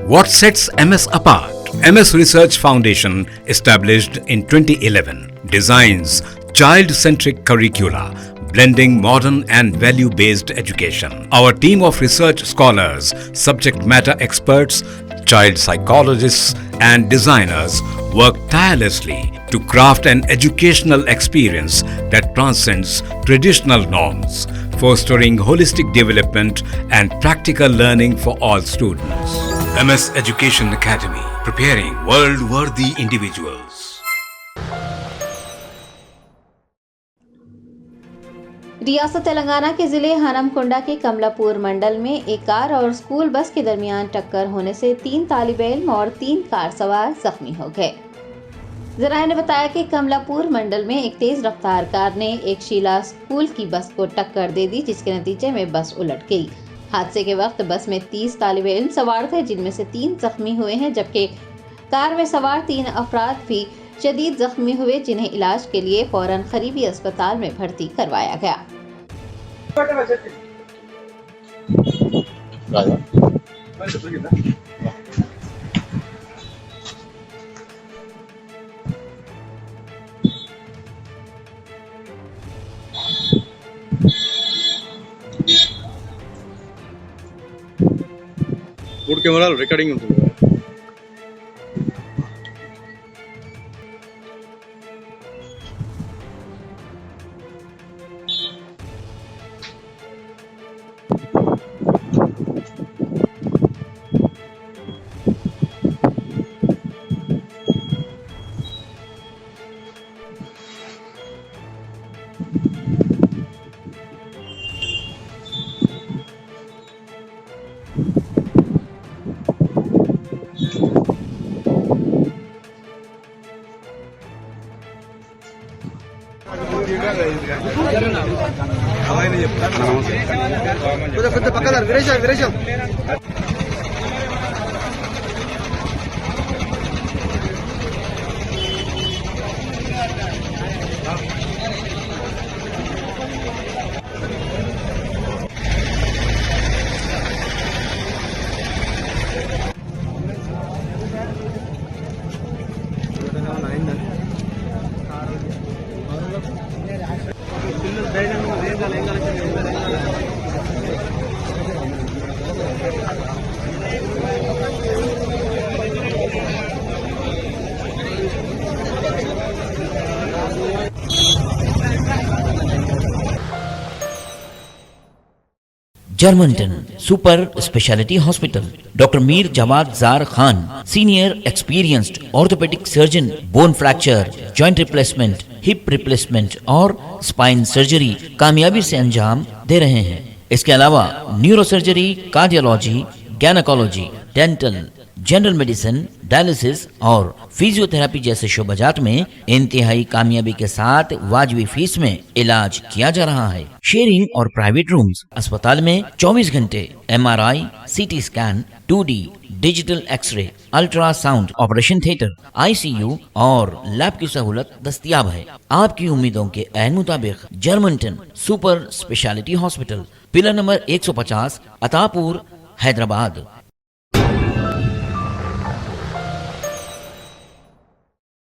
What sets MS apart? MS Research Foundation, established in 2011, designs child-centric curricula, blending modern and value-based education. Our team of research scholars, subject matter experts, child psychologists and designers work tirelessly to craft an educational experience that transcends traditional norms, fostering holistic development and practical learning for all students. MS Education Academy, preparing world-worthy individuals. रियासत तेलंगाना के ज़िले हनमकुंडा के कमलापुर मंडल में एक car और school bus के दरमियान टक्कर होने से 3 तालिबे इल्म और 3 कार सवार जख्मी हो गए। ज़राए ने बताया कि कमलापुर मंडल में एक तेज़ रफ्तार कार ने एक शीला स्कूल की बस को टक्कर दे दी, जिसके नतीजे में बस उलट गई। हादसे के वक्त बस में 30 तालिबे इल्म सवार थे, जिनमें से 3 जख्मी हुए हैं, जबकि कार में सवार 3 अफराद भी शदीद जख्मी हुए, जिन्हें इलाज के लिए फौरन करीबी अस्पताल में भर्ती करवाया गया। గుడ్ కెమెరాలో రికార్డింగ్ ఉంటుంది కదా. విరేశం जर्मनटन super speciality hospital, doctor Mir Jawad Zar Khan, senior experienced orthopaedic surgeon, bone fracture, joint replacement, hip replacement और स्पाइन सर्जरी कामयाबी से अंजाम दे रहे हैं। इसके अलावा neuro surgery, cardiology, gynaecology, dental, general medicine, dialysis और फिजियोथेरेपी जैसे शोबाजात में इंतहाई कामयाबी के साथ वाजबी फीस में इलाज किया जा रहा है। शेयरिंग और प्राइवेट रूम्स, अस्पताल में 24 घंटे MRI, CT scan, 2D digital x-ray, ultrasound, operation theatre, ICU और लैब की सहूलत दस्तयाब है। आपकी उम्मीदों के ऐन मुताबिक Germanten super speciality hospital, pillar number 150, Attapur, Hyderabad.